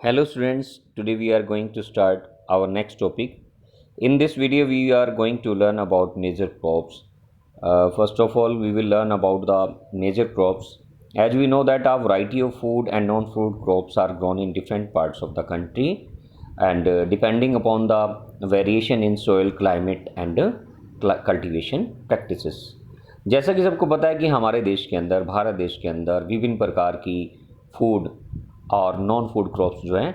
Hello students, today we are going to start our next topic. In this video we are going to learn about major crops. First of all we will learn about the major crops. As we know that a variety of food and non-food crops are grown in different parts of the country and depending upon the variation in soil climate and cultivation practices. जैसा कि सबको पता है कि हमारे देश के अंदर भारत देश के अंदर विभिन्न प्रकार की फूड और नॉन फूड क्रॉप्स जो हैं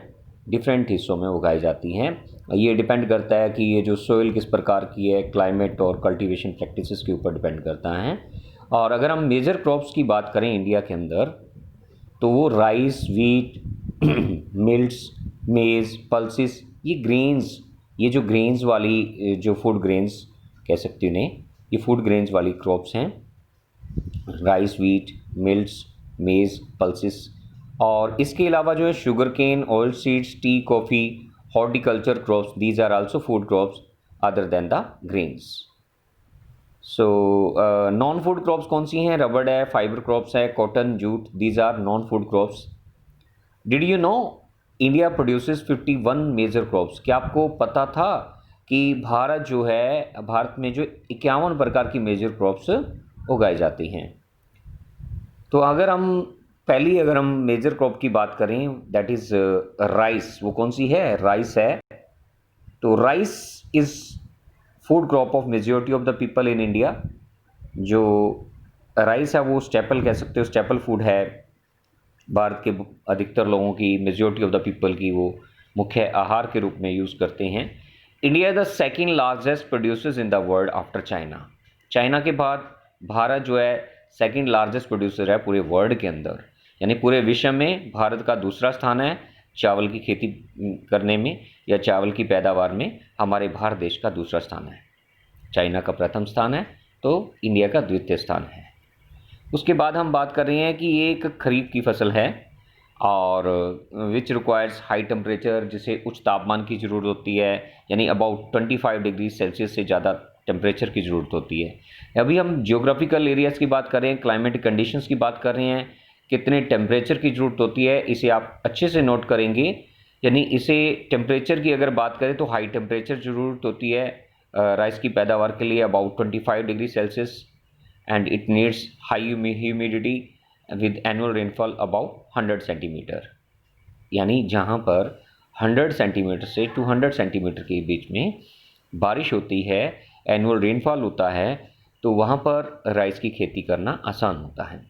डिफरेंट हिस्सों में उगाई जाती हैं। ये डिपेंड करता है कि ये जो सोइल किस प्रकार की है, क्लाइमेट और कल्टीवेशन प्रैक्टिसेस के ऊपर डिपेंड करता है। और अगर हम मेजर क्रॉप्स की बात करें इंडिया के अंदर तो वो rice, wheat, millets, maize, pulses, ये ग्रेन्स, ये जो ग्रेन्स वाली जो फूड ग्रेन्स कह सकते हो उन्हें, ये फूड ग्रेन्स वाली क्रॉप्स हैं। Rice, wheat, millets, maize, pulses और इसके अलावा जो है sugar cane, oil seeds, tea, coffee, horticulture crops, these are also food crops other than the grains. So non food crops कौन सी हैं? रबड़ है, फाइबर क्रॉप्स है, cotton, jute, these are non food crops. Did you know India produces 51 major crops? क्या आपको पता था कि भारत जो है, भारत में जो 51 प्रकार की मेजर क्रॉप्स उगाई जाती हैं? तो अगर हम मेजर क्रॉप की बात करें दैट इज़ राइस, वो कौन सी है? राइस है। तो rice is food crop of majority of the people in India. जो राइस है वो स्टेपल कह सकते हो, स्टेपल फूड है भारत के अधिकतर लोगों की, मेजॉरिटी ऑफ द पीपल की वो मुख्य आहार के रूप में यूज़ करते हैं। India the second largest producers in the world after China. China के बाद भारत जो है सेकेंड लार्जेस्ट प्रोड्यूसर है पूरे वर्ल्ड के अंदर, यानी पूरे विश्व में भारत का दूसरा स्थान है चावल की खेती करने में या चावल की पैदावार में। हमारे भारत देश का दूसरा स्थान है, चाइना का प्रथम स्थान है, तो इंडिया का द्वितीय स्थान है। उसके बाद हम बात कर रहे हैं कि ये एक खरीफ की फसल है और विच रिक्वायर्स हाई टेम्परेचर, जिसे उच्च तापमान की ज़रूरत होती है, यानी अबाउट 25 डिग्री सेल्सियस से ज़्यादा टेम्परेचर की ज़रूरत होती है। अभी हम जियोग्राफिकल एरियाज़ की बात कर रहे हैं, क्लाइमेटिक कंडीशंस की बात कर रहे हैं, कितने टेम्परेचर की ज़रूरत होती है, इसे आप अच्छे से नोट करेंगे। यानी इसे टेम्परेचर की अगर बात करें तो हाई टेम्परेचर ज़रूरत होती है राइस की पैदावार के लिए, about 25 degree Celsius, and it needs high humidity with annual rainfall about 100 centimetre. यानी जहाँ पर 100 सेंटीमीटर से 200 सेंटीमीटर के बीच में बारिश होती है, एनुअल रेनफॉल होता है, तो वहाँ पर राइस की खेती करना आसान होता है।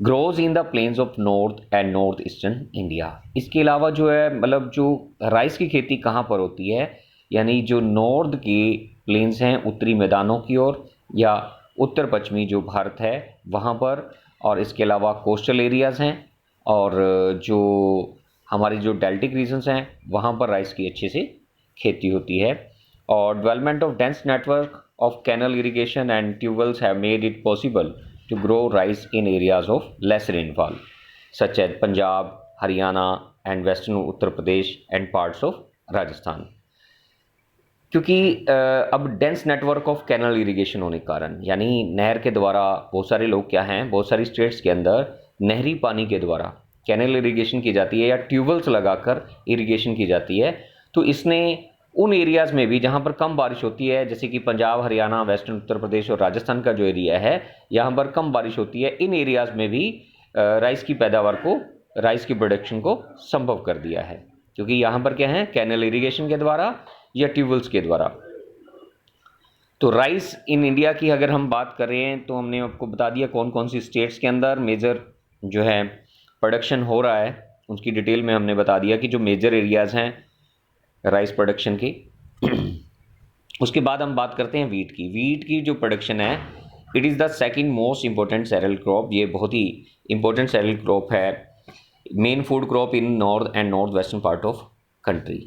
Grows in the plains of north and north eastern India. इसके अलावा जो है मतलब जो राइस की खेती कहाँ पर होती है, यानी जो नॉर्थ के प्लेन्स हैं उत्तरी मैदानों की ओर या उत्तर पश्चिमी जो भारत है वहाँ पर, और इसके अलावा कोस्टल एरियाज़ हैं और जो हमारी जो डेल्टिक रीजन्स हैं वहाँ पर राइस की अच्छे से खेती होती है। और development of dense network of canal irrigation and tubewells have made it possible to grow rice in areas of less rainfall such as Punjab, Haryana and western Uttar Pradesh and parts of Rajasthan। क्योंकि अब dense network of canal irrigation होने के कारण, यानी नहर के द्वारा बहुत सारे लोग क्या हैं, बहुत सारी स्टेट्स के अंदर नहरी पानी के द्वारा कैनल इरिगेशन की जाती है या ट्यूबवेल्स लगाकर इरिगेशन की जाती है। तो इसने उन एरियाज़ में भी जहाँ पर कम बारिश होती है, जैसे कि पंजाब, हरियाणा, वेस्टर्न उत्तर प्रदेश और राजस्थान का जो एरिया है यहाँ पर कम बारिश होती है, इन एरियाज़ में भी राइस की पैदावार को, राइस की प्रोडक्शन को संभव कर दिया है, क्योंकि यहाँ पर क्या है, कैनल इरिगेशन के द्वारा या ट्यूबवेल्स के द्वारा। तो राइस इन इंडिया की अगर हम बात करें तो हमने आपको बता दिया कौन कौन सी स्टेट्स के अंदर मेजर जो है प्रोडक्शन हो रहा है, उसकी डिटेल में हमने बता दिया कि जो मेजर एरियाज़ हैं राइस प्रोडक्शन की। उसके बाद हम बात करते हैं वीट की। वीट की जो प्रोडक्शन है, it is the second most important serial crop. ये बहुत ही इम्पोर्टेंट सेरियल क्रॉप है, main food crop in north and north western part of country.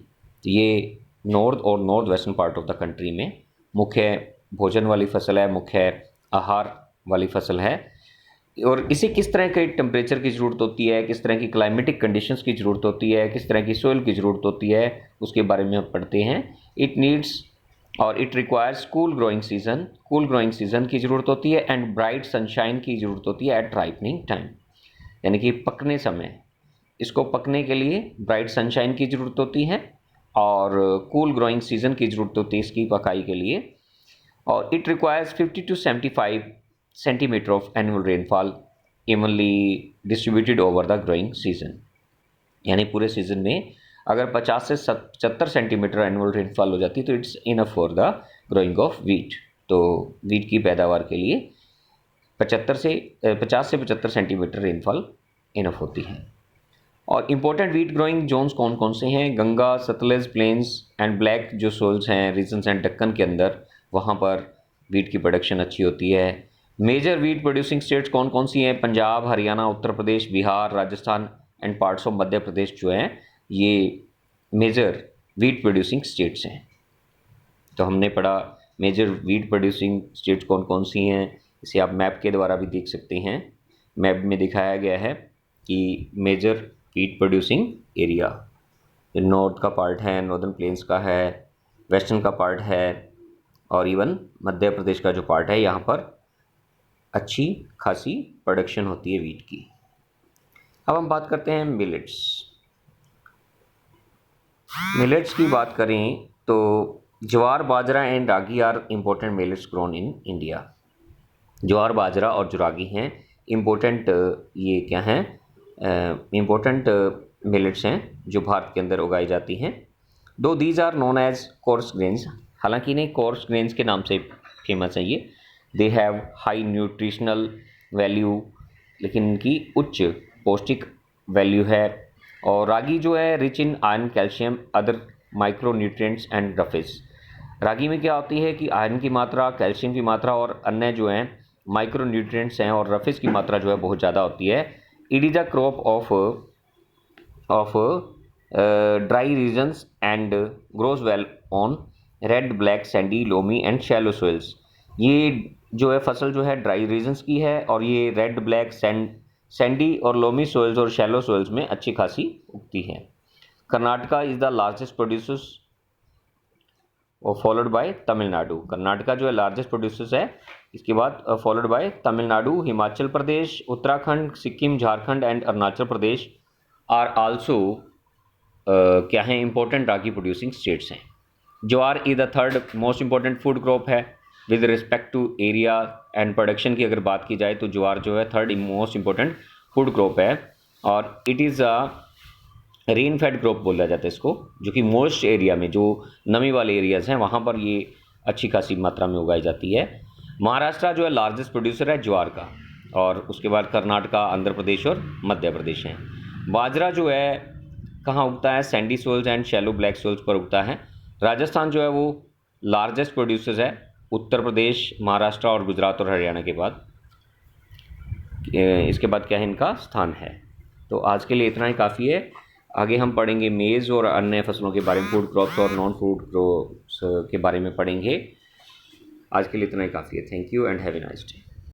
ये नॉर्थ और north western part of the country में मुख्य भोजन वाली फसल है, मुख्य आहार वाली फसल है। और इसे किस तरह के टेम्परेचर की ज़रूरत होती है, किस तरह की क्लाइमेटिक कंडीशंस की ज़रूरत होती है, किस तरह की सोइल की ज़रूरत होती है, उसके बारे में हम पढ़ते हैं। इट नीड्स और it requires cool growing season की ज़रूरत होती है एंड ब्राइट सनशाइन की ज़रूरत होती है एट राइपनिंग टाइम, यानी कि पकने समय इसको पकने के लिए ब्राइट सनशाइन की ज़रूरत होती है और कूल ग्रोइंग सीजन की ज़रूरत होती है इसकी पकाई के लिए। और it requires 50 to 75 centimetre of annual rainfall evenly distributed over the growing season. यानी पूरे सीजन में अगर 50 से 75 सेंटीमीटर एनुअल रेनफॉल हो जाती है तो it's enough for the growing of wheat. तो वीट की पैदावार के लिए 50 से 75 सेंटीमीटर रेनफॉल इनफ होती है। और इम्पोर्टेंट वीट ग्रोइंग जोन्स कौन कौन से हैं? Ganga, Sutlej plains and black जो सोल्स हैं रीजन्स एंड दक्कन के अंदर, वहाँ पर वीट की प्रोडक्शन अच्छी होती है। मेजर वीट प्रोड्यूसिंग स्टेट्स कौन कौन सी हैं? Punjab, Haryana, Uttar Pradesh, Bihar, Rajasthan and parts of Madhya Pradesh जो हैं ये मेजर वीट प्रोड्यूसिंग स्टेट्स हैं। तो हमने पढ़ा मेजर वीट प्रोड्यूसिंग स्टेट्स कौन कौन सी हैं। इसे आप मैप के द्वारा भी देख सकते हैं। मैप में दिखाया गया है कि major wheat producing area north का पार्ट है, नॉर्दर्न प्लेन्स का है, वेस्टर्न का पार्ट है और इवन मध्य प्रदेश का जो पार्ट है, यहाँ पर अच्छी खासी प्रोडक्शन होती है वीट की। अब हम बात करते हैं मिलेट्स। मिलेट्स की बात करें तो jowar, bajra and ragi are important millets grown in India. Jowar, bajra और जो रागी हैं इम्पोर्टेंट, ये क्या हैं? इम्पोर्टेंट मिलेट्स हैं जो भारत के अंदर उगाई जाती हैं। दो these are known as coarse grains, हालांकि इन्हें कोर्स ग्रेन्स के नाम से फेमस है ये। They have high nutritional value, लेकिन इनकी उच्च पौष्टिक वैल्यू है। और रागी जो है rich in iron, calcium, other micronutrients and roughage. Ragi में क्या होती है कि आयरन की मात्रा, कैल्शियम की मात्रा और अन्य जो हैं माइक्रो न्यूट्रिएंट्स हैं और रफेज की मात्रा जो है बहुत ज़्यादा होती है। It is a crop of dry regions and grows well on red, black, sandy, loamy and shallow soils. ये जो है फसल जो है ड्राई रीजन्स की है और ये रेड, ब्लैक, सैंडी और लोमी सोइल्स और शैलो सोइल्स में अच्छी खासी उगती है। Karnataka is the largest producers और फॉलोड बाय तमिलनाडु। कर्नाटका जो है लार्जेस्ट प्रोड्यूसर्स है, इसके बाद followed by Tamil Nadu. Himachal Pradesh, Uttarakhand, Sikkim, Jharkhand and Arunachal Pradesh are also क्या है इम्पोर्टेंट रागी प्रोड्यूसिंग स्टेट्स हैं। Jowar is the third most important food crop है with respect to area and production की अगर बात की जाए तो ज्वार जो है third most important food crop है और it is a rain fade crop बोला जाता है इसको, जो कि मोस्ट एरिया में जो नमी वाले एरियाज़ हैं वहाँ पर ये अच्छी खासी मात्रा में उगाई जाती है। महाराष्ट्र जो है लार्जेस्ट प्रोड्यूसर है ज्वार का और उसके बाद कर्नाटका, आंध्र प्रदेश और मध्य प्रदेश हैं। बाजरा जो है कहाँ उगता है? Sandy soils and shallow black soils पर उगता है। राजस्थान जो है वो लार्जेस्ट प्रोड्यूसर्स है, उत्तर प्रदेश, महाराष्ट्र और गुजरात और हरियाणा के बाद इसके बाद क्या है इनका स्थान है। तो आज के लिए इतना ही काफ़ी है। आगे हम पढ़ेंगे मेज़ और अन्य फसलों के बारे में, फूड क्रॉप्स और नॉन फूड क्रॉप्स के बारे में पढ़ेंगे। आज के लिए इतना ही काफ़ी है। Thank you and have a nice day.